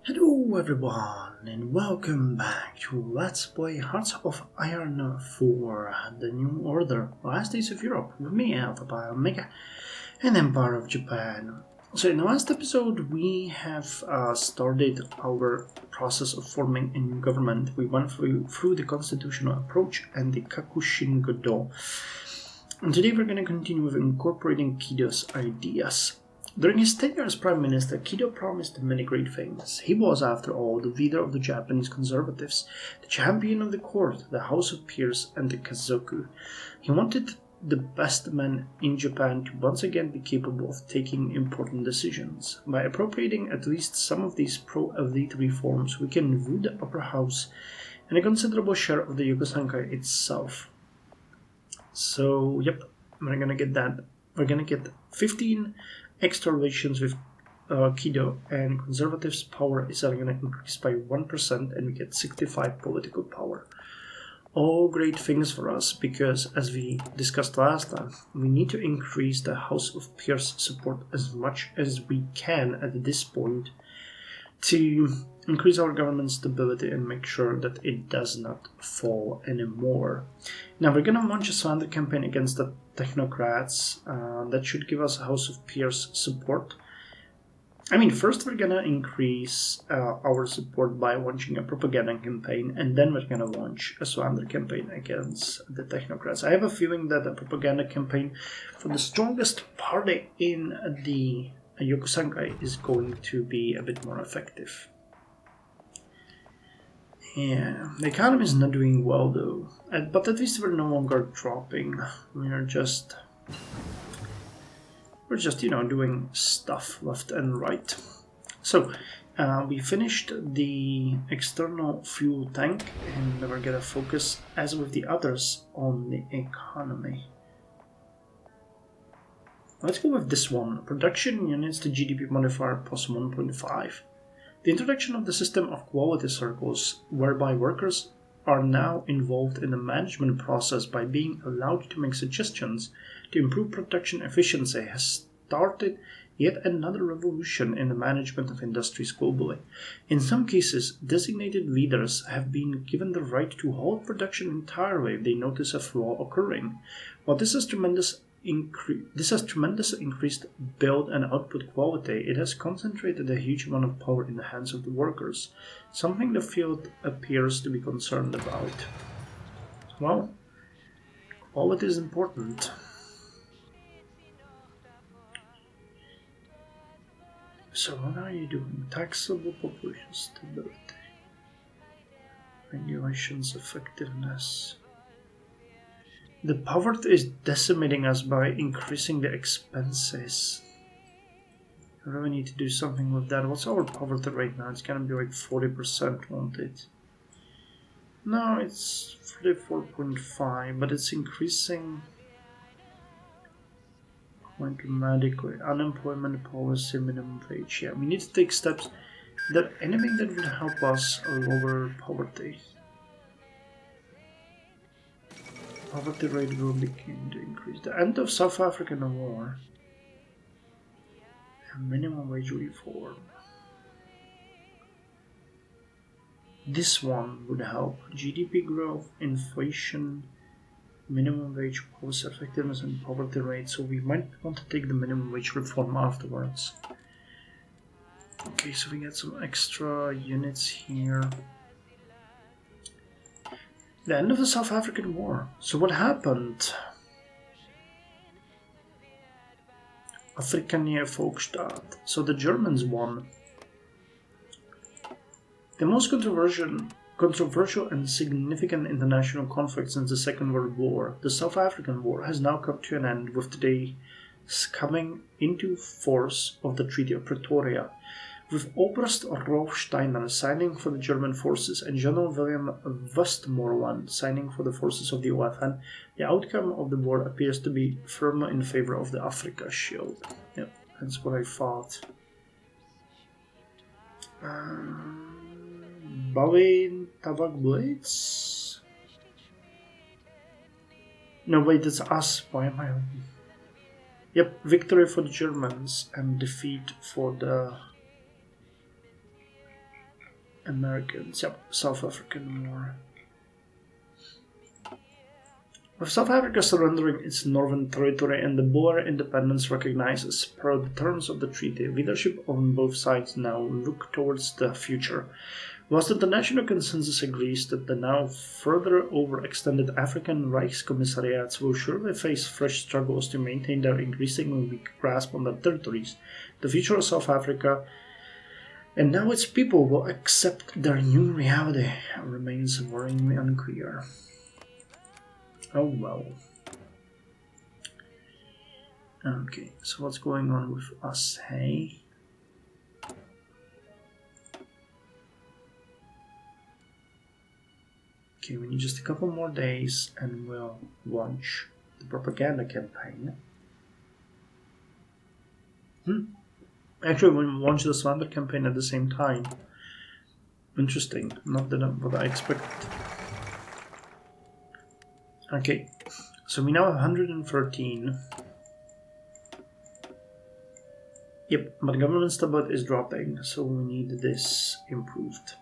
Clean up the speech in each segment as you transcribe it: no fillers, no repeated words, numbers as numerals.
Hello everyone and welcome back to Let's Play Hearts of Iron for the New Order, Last Days of Europe, with me, Alpha Pi Omega, and Empire of Japan. So in the last episode we have started our process of forming a new government. We went through the constitutional approach and the Kakushin Godo. And today we're going to continue with incorporating Kido's ideas. During his tenure as Prime Minister, Kido promised many great things. He was, after all, the leader of the Japanese conservatives, the champion of the court, the House of Peers, and the Kazoku. He wanted the best men in Japan to once again be capable of taking important decisions. By appropriating at least some of these pro-elite reforms, we can woo the upper house and a considerable share of the Yokosankai itself. So, yep, we're gonna get that. We're gonna get 15 extra relations with Kido, and conservatives' power is going to increase by 1%, and we get 65 political power. All great things for us, because as we discussed last time, we need to increase the House of Peers support as much as we can at this point to increase our government stability and make sure that it does not fall anymore. Now we're going to launch a slander campaign against the technocrats. That should give us a House of Peers support. First we're going to increase our support by launching a propaganda campaign, and then we're going to launch a slander campaign against the technocrats. I have a feeling that a propaganda campaign for the strongest party in the Yokosankai is going to be a bit more effective. Yeah, the economy is not doing well though, but at least we're no longer dropping. We're just doing stuff left and right. So we finished the external fuel tank, and we're gonna focus, as with the others, on the economy. Let's go with this one. Production units to GDP modifier plus 1.5. The introduction of the system of quality circles, whereby workers are now involved in the management process by being allowed to make suggestions to improve production efficiency, has started yet another revolution in the management of industries globally. In some cases, designated leaders have been given the right to halt production entirely if they notice a flaw occurring. While this has tremendously increased build and output quality, it has concentrated a huge amount of power in the hands of the workers, something the field appears to be concerned about. Well, quality is important. So what are you doing? Taxable population stability, regulations effectiveness. The poverty is decimating us by increasing the expenses. I really need to do something with that. What's our poverty rate now? It's gonna be like 40%, won't it? No, it's 34.5, but it's increasing quite dramatically. Unemployment policy, minimum wage. Yeah, we need to take steps. Is there anything that would help us lower poverty? Poverty rate will begin to increase. The end of South African War. And minimum wage reform. This one would help. GDP growth, inflation, minimum wage policy effectiveness, and poverty rate. So we might want to take the minimum wage reform afterwards. Okay, so we get some extra units here. The end of the South African War. So what happened? Afrikaner Volksstaat. So the Germans won. The most controversial and significant international conflict since the Second World War, the South African War, has now come to an end with today's coming into force of the Treaty of Pretoria. With Oberst Rolf Steiner signing for the German forces and General William Westmoreland signing for the forces of the OFN, the outcome of the war appears to be firmly in favor of the Africa Shield. Yep, that's what I thought. Bawin Tabak Blades? No, wait, that's us. Why am I... Yep, victory for the Germans and defeat for the Americans, yep, South African War. With South Africa surrendering its northern territory and the Boer independence recognized as per the terms of the treaty, leadership on both sides now look towards the future. Whilst international consensus agrees that the now further overextended African Reichskommissariats will surely face fresh struggles to maintain their increasingly weak grasp on their territories, the future of South Africa and now its people will accept their new reality remains worryingly unclear. Oh well. Okay, so what's going on with us, hey? Okay, we need just a couple more days and we'll launch the propaganda campaign. Actually, we'll launch the slander campaign at the same time. Interesting, not what I expected. Okay, so we now have 113. Yep, but government stability is dropping, so we need this improved.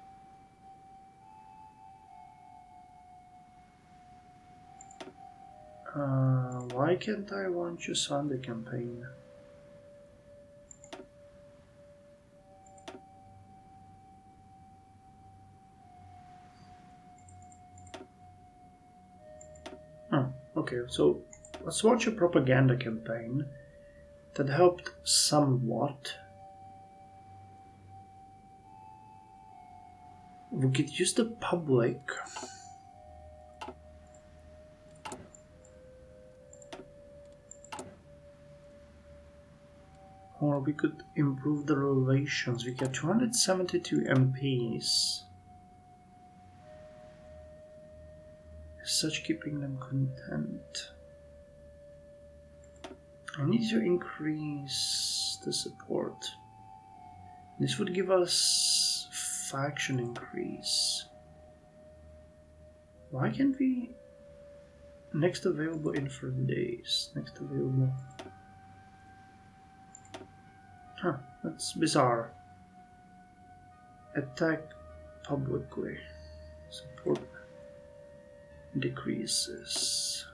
Why can't I launch a slander campaign? Okay, so let's launch a propaganda campaign that helped somewhat. We could use the public. Or we could improve the relations. We get 272 MPs. Such keeping them content. I need to increase the support. This would give us faction increase. Why can't we? Next available in 30 days. Next available. Huh, that's bizarre. Attack publicly. Support decreases.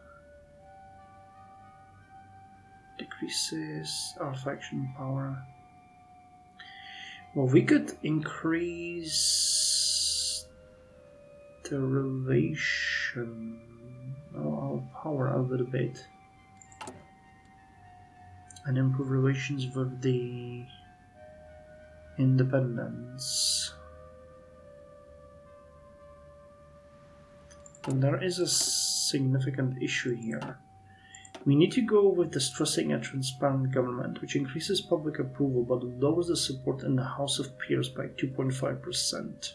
Decreases our faction power. Well, we could increase the relation, our power a little bit, and improve relations with the independents. And there is a significant issue here. We need to go with the stressing a transparent government, which increases public approval but lowers the support in the House of Peers by 2.5%.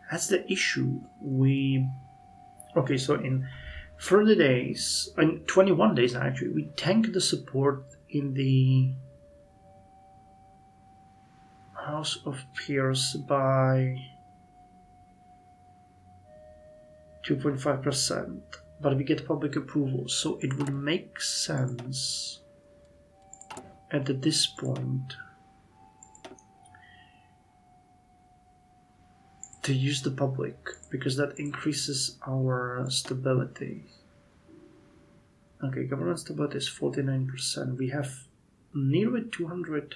That's the issue. Okay, so in 30 days, in 21 days actually, we tank the support in the House of Peers by 2.5%, but we get public approval, so it would make sense at this point to use the public, because that increases our stability. Okay, government stability is 49%. We have nearly 200.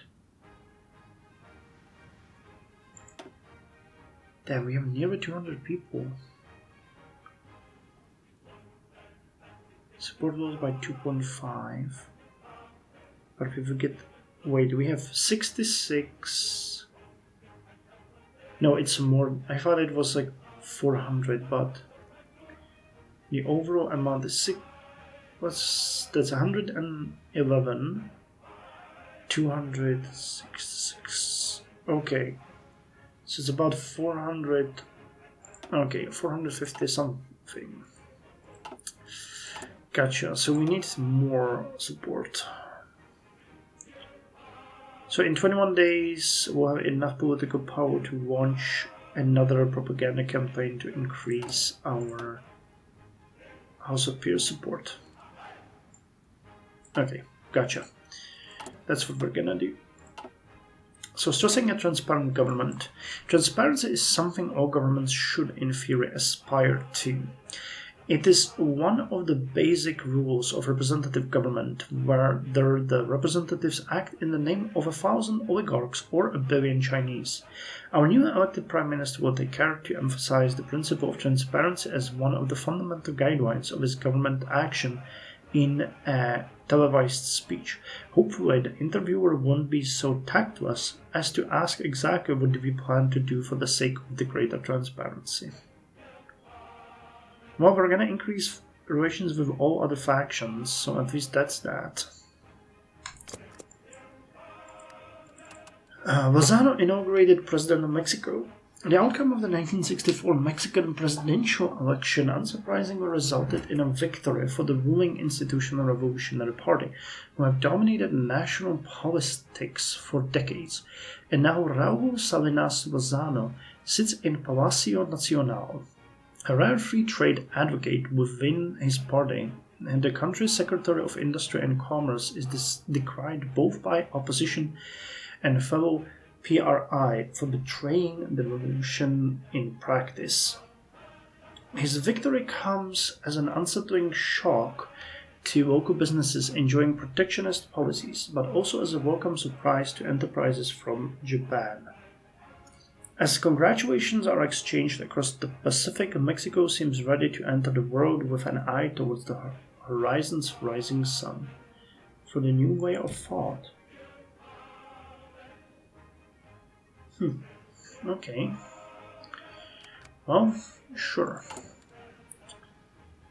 Damn, we have nearly 200 people. Support was by 2.5. But if we get... Wait, we have 66... No, it's more... I thought it was like 400, but... The overall amount is... That's 111. 266... Okay. So it's about 400... Okay, 450 something. Gotcha, so we need more support. So in 21 days, we'll have enough political power to launch another propaganda campaign to increase our House of Peers support. Okay, gotcha. That's what we're gonna do. So, stressing a transparent government. Transparency is something all governments should, in theory, aspire to. It is one of the basic rules of representative government, whether the representatives act in the name of 1,000 oligarchs or 1 billion Chinese. Our new elected Prime Minister will take care to emphasize the principle of transparency as one of the fundamental guidelines of his government action in a televised speech. Hopefully, the interviewer won't be so tactless as to ask exactly what do we plan to do for the sake of the greater transparency. Well, we're gonna increase relations with all other factions, so at least that's that. Lozano inaugurated President of Mexico. The outcome of the 1964 Mexican presidential election unsurprisingly resulted in a victory for the ruling Institutional Revolutionary Party, who have dominated national politics for decades. And now Raúl Salinas Lozano sits in Palacio Nacional. A rare free trade advocate within his party, and the country's Secretary of Industry and Commerce is decried both by opposition and fellow PRI for betraying the revolution in practice. His victory comes as an unsettling shock to local businesses enjoying protectionist policies, but also as a welcome surprise to enterprises from Japan. As congratulations are exchanged across the Pacific, Mexico seems ready to enter the world with an eye towards the horizon's rising sun. For the new way of thought. Okay. Well, sure.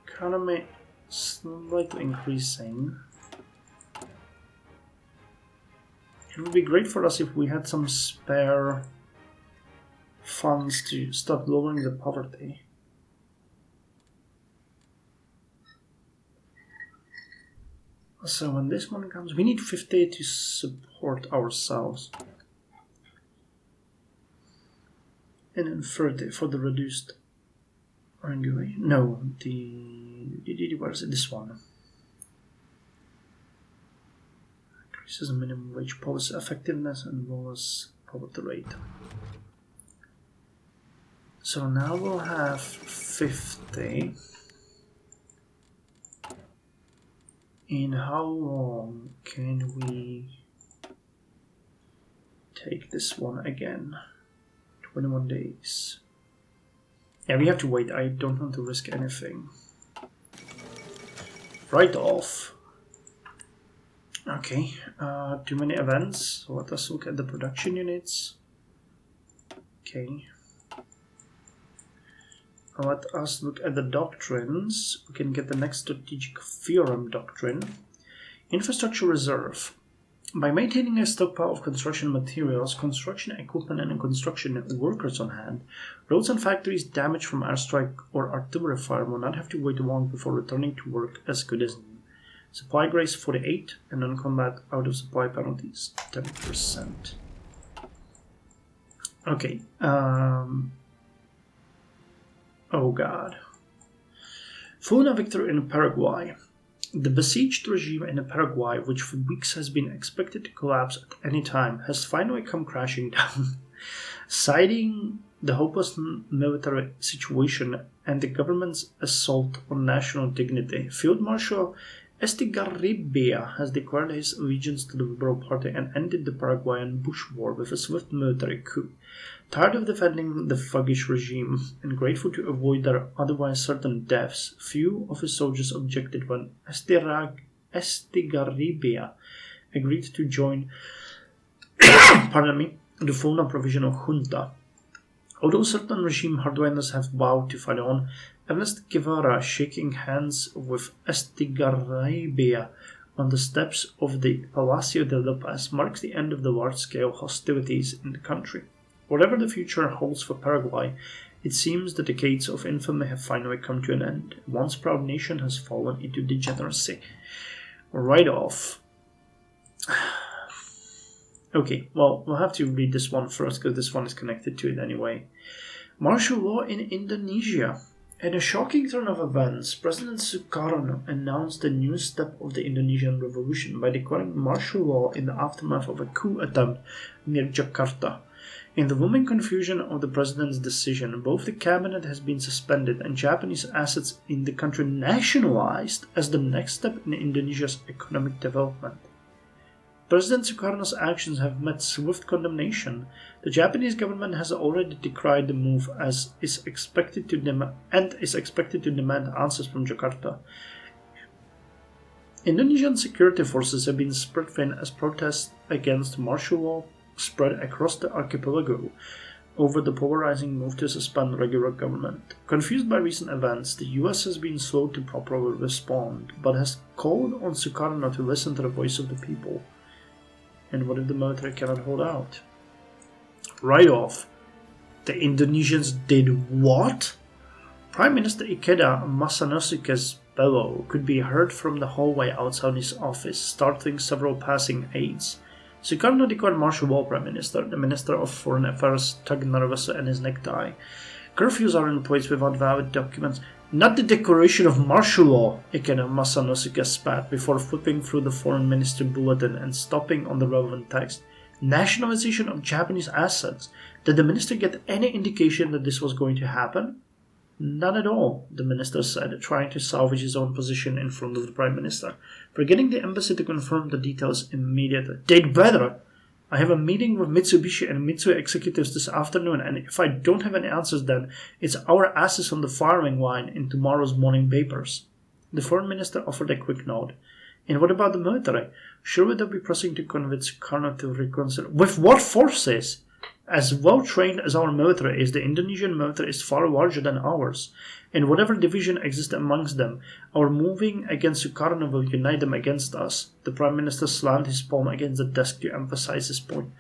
Economy slightly increasing. It would be great for us if we had some spare funds to start lowering the poverty. So when this one comes, we need 50 to support ourselves. And then 30 for the reduced RNG. No, where is it? This one. Increases the minimum wage policy effectiveness and lowers poverty rate. So now we'll have 50. In how long can we take this one again? 21 days. Yeah, we have to wait. I don't want to risk anything. Write off. Okay, too many events. So let us look at the production units. Okay. Let us look at the doctrines. We can get the next strategic theorem doctrine. Infrastructure reserve. By maintaining a stockpile of construction materials, construction equipment and construction workers on hand, roads and factories damaged from airstrike or artillery fire will not have to wait long before returning to work as good as new. Supply grace 48 and non-combat out of supply penalties 10%. Okay. Oh god. Following a victory in Paraguay. The besieged regime in Paraguay, which for weeks has been expected to collapse at any time, has finally come crashing down. Citing the hopeless military situation and the government's assault on national dignity, Field Marshal Estigarribia has declared his allegiance to the Liberal Party and ended the Paraguayan Bush War with a swift military coup. Tired of defending the thuggish regime and grateful to avoid their otherwise certain deaths, few of his soldiers objected when Estigarribia agreed to join the full provisional junta. Although certain regime hardliners have vowed to fight on, Ernest Guevara shaking hands with Estigarribia on the steps of the Palacio de la Paz marks the end of the large-scale hostilities in the country. Whatever the future holds for Paraguay, it seems the decades of infamy have finally come to an end. A once proud nation has fallen into degeneracy. Right off. Okay, well, we'll have to read this one first because this one is connected to it anyway. Martial law in Indonesia. In a shocking turn of events, President Sukarno announced a new step of the Indonesian revolution by declaring martial law in the aftermath of a coup attempt near Jakarta. In the looming confusion of the president's decision, both the cabinet has been suspended and Japanese assets in the country nationalized as the next step in Indonesia's economic development. President Sukarno's actions have met swift condemnation. The Japanese government has already decried the move as is expected to demand answers from Jakarta. Indonesian security forces have been spread thin as protests against martial law spread across the archipelago over the polarizing move to suspend regular government. Confused by recent events, the US has been slow to properly respond, but has called on Sukarno to listen to the voice of the people. And what if the military cannot hold out? Right off, the Indonesians did what? Prime Minister Ikeda Masanosuke's bellow could be heard from the hallway outside his office, startling several passing aides. Sukarno declared martial law, Prime Minister. The Minister of Foreign Affairs tugged nervously at his necktie. Curfews are in place without valid documents. Not the declaration of martial law, Ikeda Masanosuke spat before flipping through the foreign ministry bulletin and stopping on the relevant text. Nationalization of Japanese assets. Did the minister get any indication that this was going to happen? None at all, the minister said, trying to salvage his own position in front of the prime minister. Forgetting the embassy to confirm the details immediately. They'd better! I have a meeting with Mitsubishi and Mitsui executives this afternoon, and if I don't have any answers then, it's our asses on the firing line in tomorrow's morning papers. The foreign minister offered a quick nod. And what about the military? Surely they'll be pressing to convince Sukarno to reconsider. With what forces? As well trained as our military is, the Indonesian military is far larger than ours, and whatever division exists amongst them, our moving against Sukarno will unite them against us. The Prime Minister slammed his palm against the desk to emphasize his point.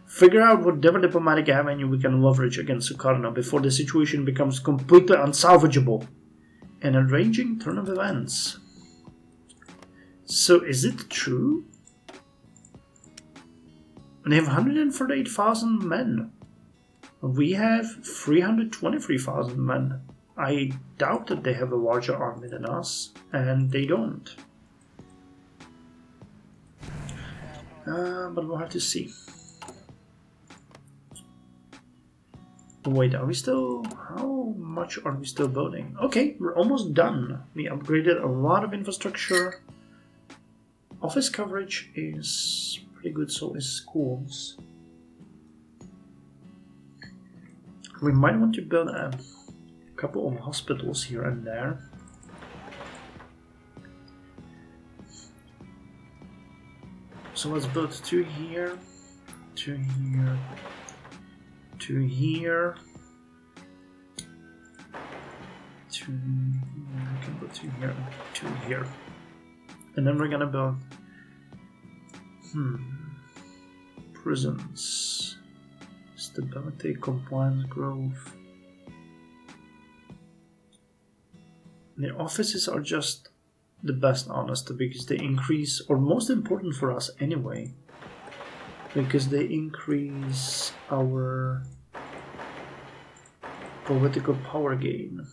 Figure out whatever diplomatic avenue we can leverage against Sukarno before the situation becomes completely unsalvageable. An enraging turn of events. So is it true? They have 148,000 men. We have 323,000 men. I doubt that they have a larger army than us, and they don't. But we'll have to see. Wait, are we still... How much are we still building? Okay, we're almost done. We upgraded a lot of infrastructure. Office coverage is pretty good, so is schools. We might want to build a couple of hospitals here and there. So let's build 2 here, 2 here, 2 here, 2 here, we can put 2 here and 2 here. And then we're gonna build prisons, stability, compliance, growth. The offices are just the best, honestly, because they increase, or most important for us anyway, because they increase our political power gain.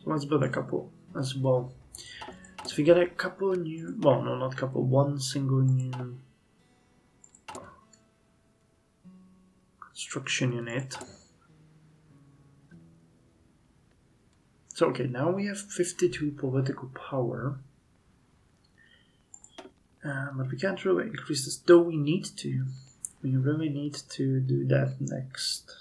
So let's build a couple as well. So we get a couple new, well, no, not couple, one single new construction unit. So okay, now we have 52 political power, but we can't really increase this, though we need to. We really need to do that next.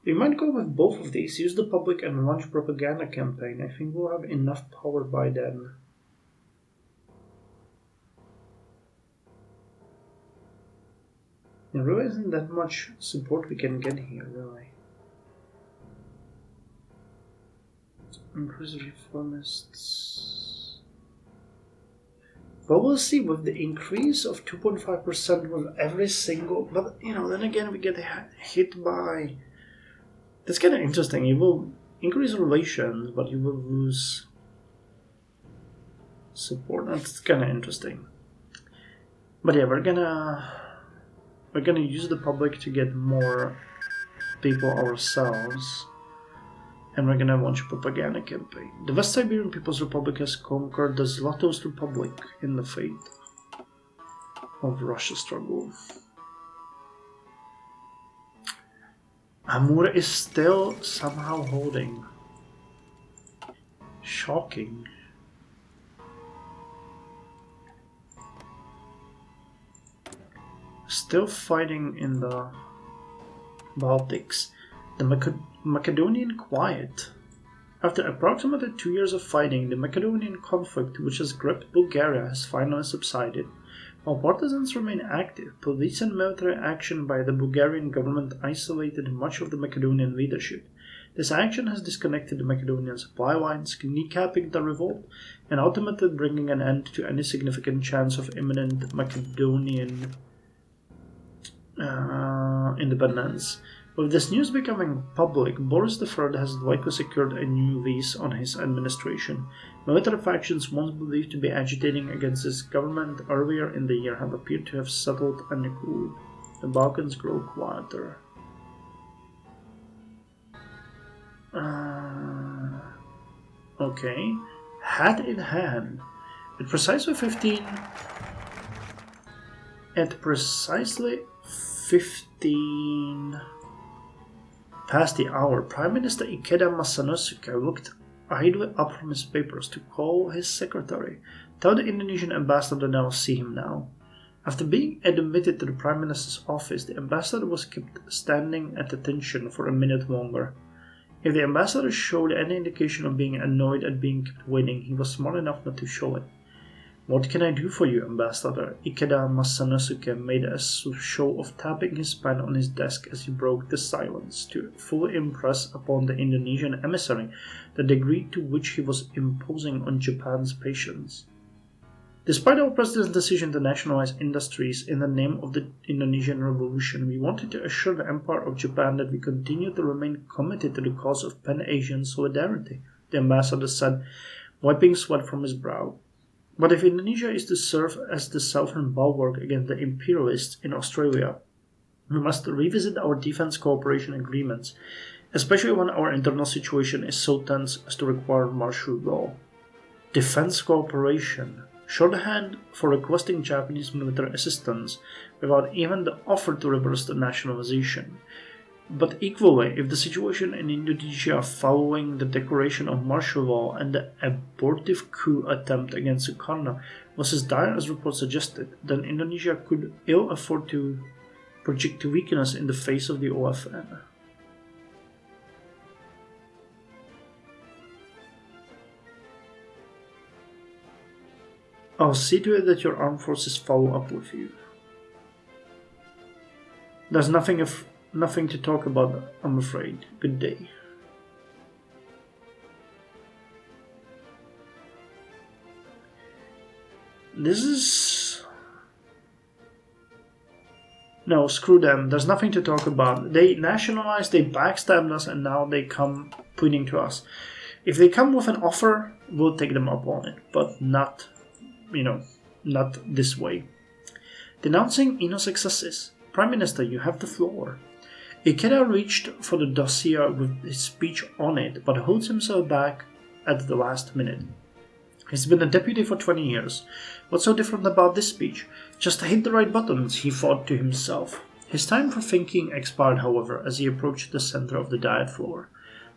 We might go with both of these, use the public and launch propaganda campaign. I think we'll have enough power by then. There really isn't that much support we can get here, really. Increase reformists. But we'll see with the increase of 2.5% with every single... But, then again we get hit by... That's kind of interesting. You will increase relations, but you will lose support. That's kind of interesting. But yeah, we're gonna use the public to get more people ourselves, and we're gonna launch a propaganda campaign. The West Siberian People's Republic has conquered the Zlatoust Republic in the fate of Russia's struggle. Amur is still somehow holding. Shocking. Still fighting in the Baltics. The Macedonian quiet. After approximately 2 years of fighting, the Macedonian conflict, which has gripped Bulgaria, has finally subsided. While partisans remain active, police and military action by the Bulgarian government isolated much of the Macedonian leadership. This action has disconnected the Macedonian supply lines, kneecapping the revolt, and ultimately bringing an end to any significant chance of imminent Macedonian independence. With this news becoming public, Boris III has likely secured a new lease on his administration. Military factions once believed to be agitating against his government earlier in the year have appeared to have settled and cooled. The Balkans grow quieter. Okay. Hat in hand. At precisely 15 past the hour, Prime Minister Ikeda Masanosuke looked idly up from his papers to call his secretary. Tell the Indonesian ambassador that I'll see him now. After being admitted to the Prime Minister's office, the ambassador was kept standing at attention for a minute longer. If the ambassador showed any indication of being annoyed at being kept waiting, he was smart enough not to show it. What can I do for you, Ambassador? Ikeda Masanosuke made a show of tapping his pen on his desk as he broke the silence, to fully impress upon the Indonesian emissary the degree to which he was imposing on Japan's patience. Despite our president's decision to nationalize industries in the name of the Indonesian Revolution, we wanted to assure the Empire of Japan that we continue to remain committed to the cause of Pan-Asian solidarity, the ambassador said, wiping sweat from his brow. But if Indonesia is to serve as the southern bulwark against the imperialists in Australia, we must revisit our defense cooperation agreements, especially when our internal situation is so tense as to require martial law. Defense cooperation, shorthand for requesting Japanese military assistance without even the offer to reverse the nationalization. But equally, if the situation in Indonesia following the declaration of martial law and the abortive coup attempt against Sukarno was as dire as reports suggested, then Indonesia could ill afford to project weakness in the face of the OFN. I'll see to it that your armed forces follow up with you. There's nothing to talk about, I'm afraid. Good day. This is... No, screw them. There's nothing to talk about. They nationalized, they backstabbed us, and now they come pointing to us. If they come with an offer, we'll take them up on it. But not, not this way. Denouncing Ino's successes. Prime Minister, you have the floor. Ikeda reached for the dossier with his speech on it, but holds himself back at the last minute. He's been a deputy for 20 years. What's so different about this speech? Just hit the right buttons, he thought to himself. His time for thinking expired, however, as he approached the center of the diet floor.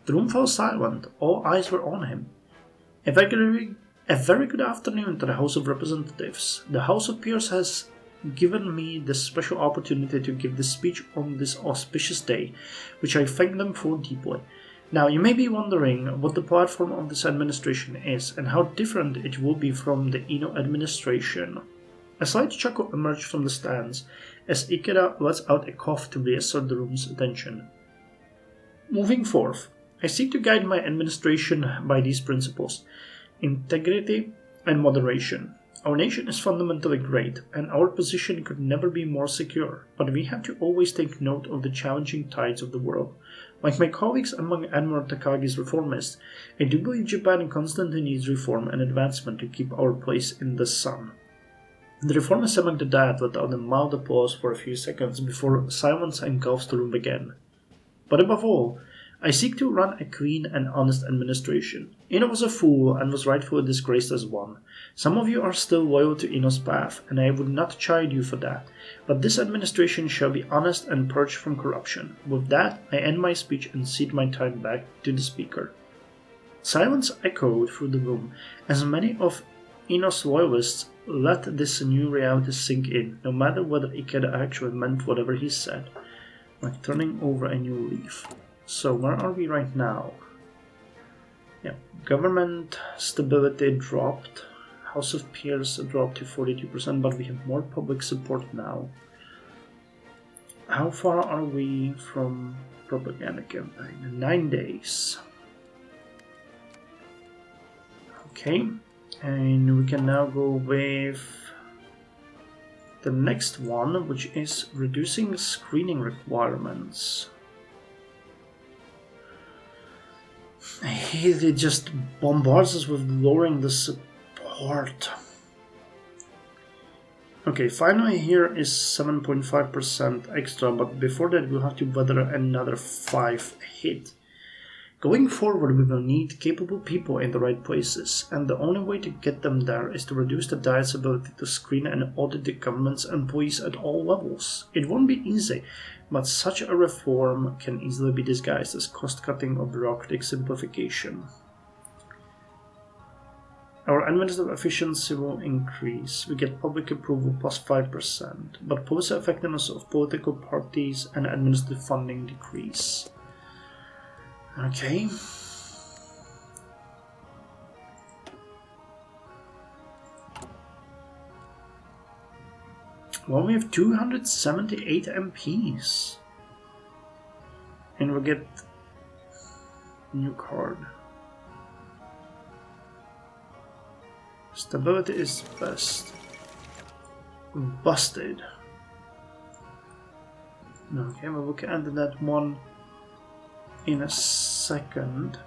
The room fell silent. All eyes were on him. A very good afternoon to the House of Representatives. The House of Peers has given me the special opportunity to give this speech on this auspicious day, which I thank them for deeply. Now, you may be wondering what the platform of this administration is and how different it will be from the Ino administration. A slight chuckle emerged from the stands as Ikeda lets out a cough to reassert the room's attention. Moving forth, I seek to guide my administration by these principles: integrity and moderation. Our nation is fundamentally great, and our position could never be more secure, but we have to always take note of the challenging tides of the world. Like my colleagues among Admiral Takagi's reformists, I do believe Japan constantly needs reform and advancement to keep our place in the sun. The reformists among the Diet let out a mild applause for a few seconds before silence engulfs the room again. But above all, I seek to run a clean and honest administration. Ino was a fool and was rightfully disgraced as one. Some of you are still loyal to Ino's path, and I would not chide you for that. But this administration shall be honest and purged from corruption. With that, I end my speech and cede my time back to the speaker. Silence echoed through the room, as many of Ino's loyalists let this new reality sink in, no matter whether Ikeda actually meant whatever he said. Like turning over a new leaf. So where are we right now? Yeah, government stability dropped. House of Peers dropped to 42%, but we have more public support now. How far are we from propaganda campaign? 9 days. Okay, and we can now go with the next one, which is reducing screening requirements. It just bombards us with lowering the support. Okay, finally here is 7.5% extra, but before that we'll have to weather another 5 hit. Going forward, we will need capable people in the right places, and the only way to get them there is to reduce the Diet's ability to screen and audit the government's employees at all levels. It won't be easy, but such a reform can easily be disguised as cost-cutting or bureaucratic simplification. Our administrative efficiency will increase. We get public approval plus 5%, but policy effectiveness of political parties and administrative funding decrease. Okay. Well, we have 278 MPs. And we'll get a new card. Stability is best. Busted. Okay, we'll look at that one in a second.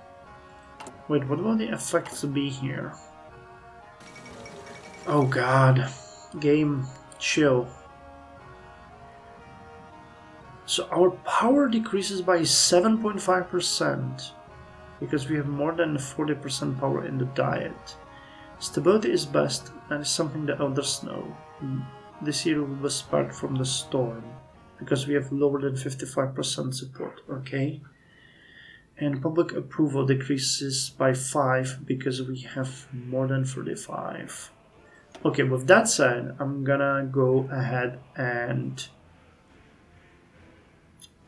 Wait, what will the effects be here? Oh god. Game, chill. So our power decreases by 7.5% because we have more than 40% power in the Diet. Stability is best, that is something the elders know. This year we will spared from the storm because we have lower than 55% support, okay? And public approval decreases by 5 because we have more than 35. Okay, with that said, I'm gonna go ahead and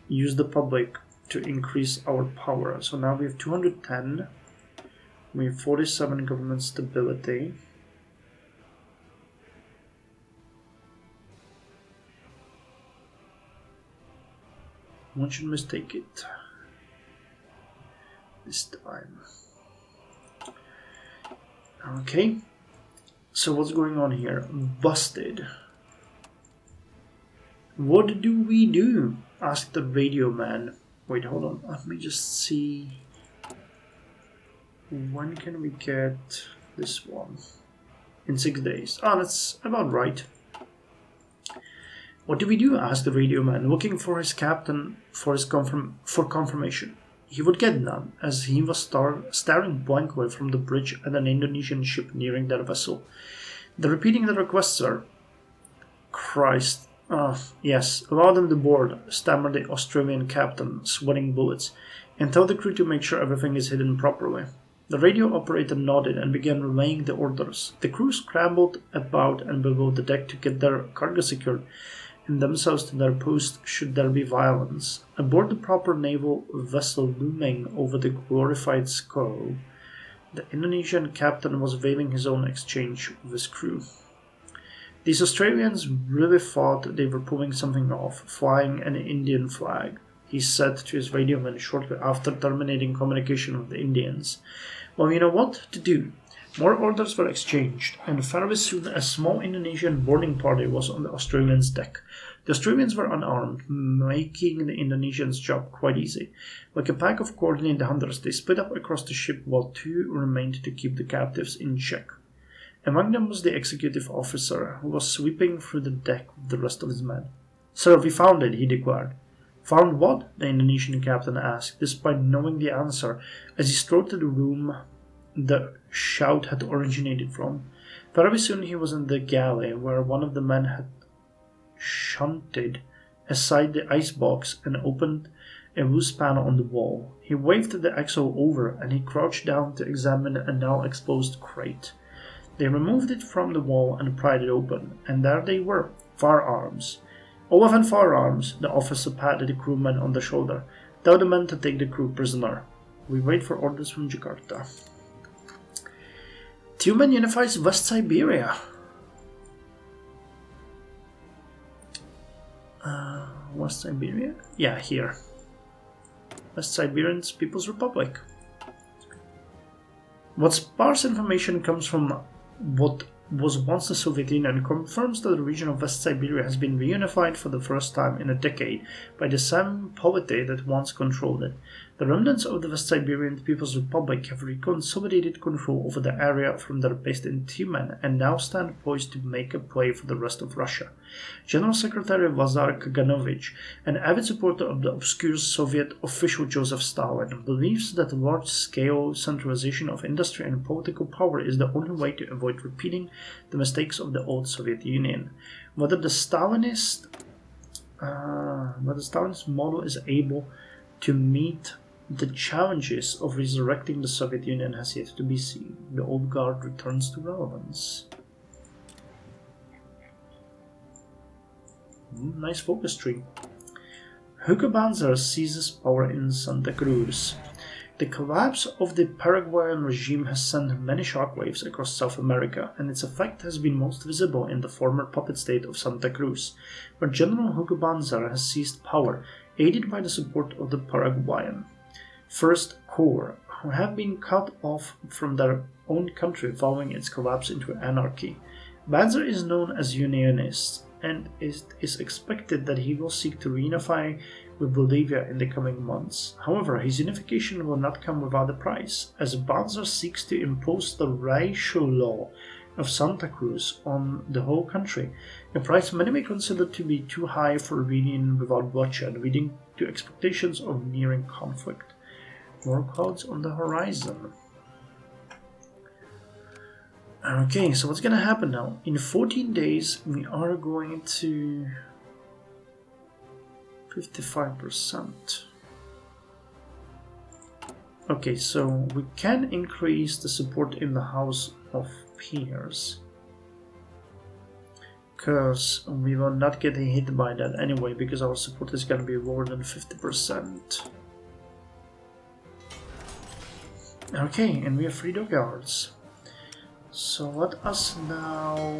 use the public to increase our power. So now we have 210, we have 47 government stability. One should mistake it this time. Okay, so what's going on here? Busted. What do we do? Asked the radio man. Wait, hold on, let me just see. When can we get this one? In 6 days. Ah, that's about right. What do we do? Asked the radio man, looking for his captain for confirmation. He would get none, as he was staring blankly from the bridge at an Indonesian ship nearing their vessel. They're repeating the request, sir. Christ. Yes, allow them to board, stammered the Australian captain, sweating bullets, and tell the crew to make sure everything is hidden properly. The radio operator nodded and began relaying the orders. The crew scrambled about and below the deck to get their cargo secured and themselves to their post should there be violence. Aboard the proper naval vessel looming over the glorified skull, the Indonesian captain was veiling his own exchange with his crew. These Australians really thought they were pulling something off, flying an Indian flag, he said to his radioman shortly after terminating communication with the Indians. Well, you know what to do. More orders were exchanged, and very soon a small Indonesian boarding party was on the Australians' deck. The Australians were unarmed, making the Indonesians' job quite easy. Like a pack of coordinated hunters, they split up across the ship while 2 remained to keep the captives in check. Among them was the executive officer, who was sweeping through the deck with the rest of his men. "Sir, we found it," he declared. "Found what?" the Indonesian captain asked, despite knowing the answer, as he strode to the room the shout had originated from. Very soon he was in the galley, where one of the men had shunted aside the icebox and opened a loose panel on the wall. He waved the axle over, and he crouched down to examine a now exposed crate. They removed it from the wall and pried it open, and there they were, firearms. "11 firearms," the officer patted the crewman on the shoulder. "Tell the men to take the crew prisoner. We wait for orders from Jakarta." Tumen unifies West Siberia. West Siberia? Yeah, here. West Siberian People's Republic. What sparse information comes from what was once the Soviet Union confirms that the region of West Siberia has been reunified for the first time in a decade by the same polity that once controlled it. The remnants of the West Siberian People's Republic have reconsolidated control over the area from their base in Tyumen and now stand poised to make a play for the rest of Russia. General Secretary Vazar Kaganovich, an avid supporter of the obscure Soviet official Joseph Stalin, believes that large-scale centralization of industry and political power is the only way to avoid repeating the mistakes of the old Soviet Union. Whether the Stalinist model is able to meet the challenges of resurrecting the Soviet Union has yet to be seen. The old guard returns to relevance. Nice focus tree. Hakkō Banzai seizes power in Santa Cruz. The collapse of the Paraguayan regime has sent many shockwaves across South America, and its effect has been most visible in the former puppet state of Santa Cruz, where General Hakkō Banzai has seized power, aided by the support of the Paraguayan First Corps, who have been cut off from their own country following its collapse into anarchy. Banzai is known as unionist, and it is expected that he will seek to reunify with Bolivia in the coming months. However, his unification will not come without a price, as Banzai seeks to impose the racial law of Santa Cruz on the whole country, a price many may consider to be too high for a union without bloodshed, leading to expectations of nearing conflict. More clouds on the horizon. Okay, so what's gonna happen now? In 14 days, we are going to 55%. Okay, so we can increase the support in the House of Peers, because we will not get hit by that anyway, because our support is gonna be lower than 50%. Okay, and we have 3 dockyards. So let us now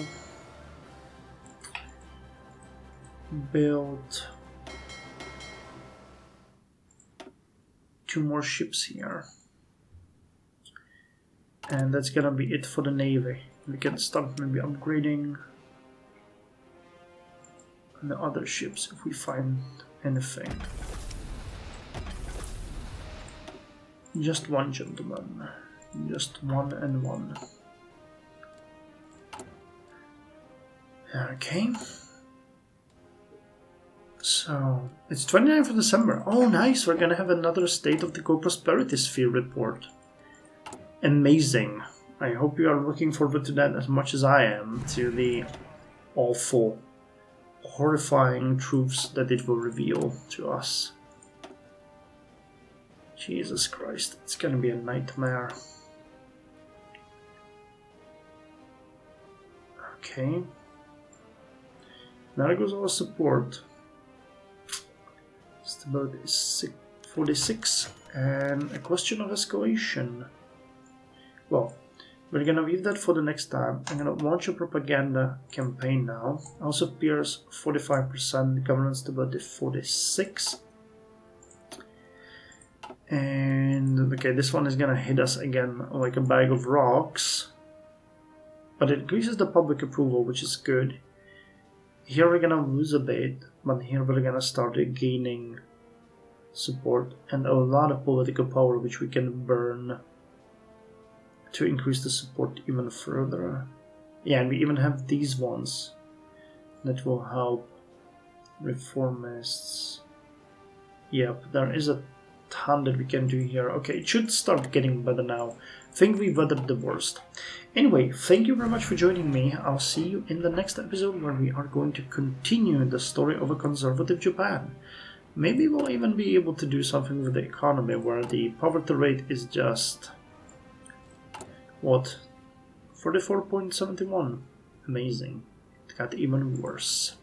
build 2 more ships here. And that's gonna be it for the Navy. We can start maybe upgrading the other ships if we find anything. Just one, gentlemen. Just one and one. Okay. So, it's 29th of December. Oh, nice. We're gonna have another State of the Co-Prosperity Sphere report. Amazing. I hope you are looking forward to that as much as I am, to the awful, horrifying truths that it will reveal to us. Jesus Christ, it's gonna be a nightmare. Okay. There goes our support. Stability is 46, and a question of escalation. Well, we're gonna leave that for the next time. I'm gonna launch a propaganda campaign now. House of Peers 45%, governance stability 46. And okay, this one is gonna hit us again like a bag of rocks. But it increases the public approval, which is good. Here we're gonna lose a bit, but here we're gonna start gaining support and a lot of political power, which we can burn to increase the support even further. Yeah, and we even have these ones that will help reformists. Yep, there is a ton that we can do here. Okay, it should start getting better now. I think we weathered the worst. Anyway, thank you very much for joining me. I'll see you in the next episode where we are going to continue the story of a conservative Japan. Maybe we'll even be able to do something with the economy where the poverty rate is just... what? 44.71. Amazing. It got even worse.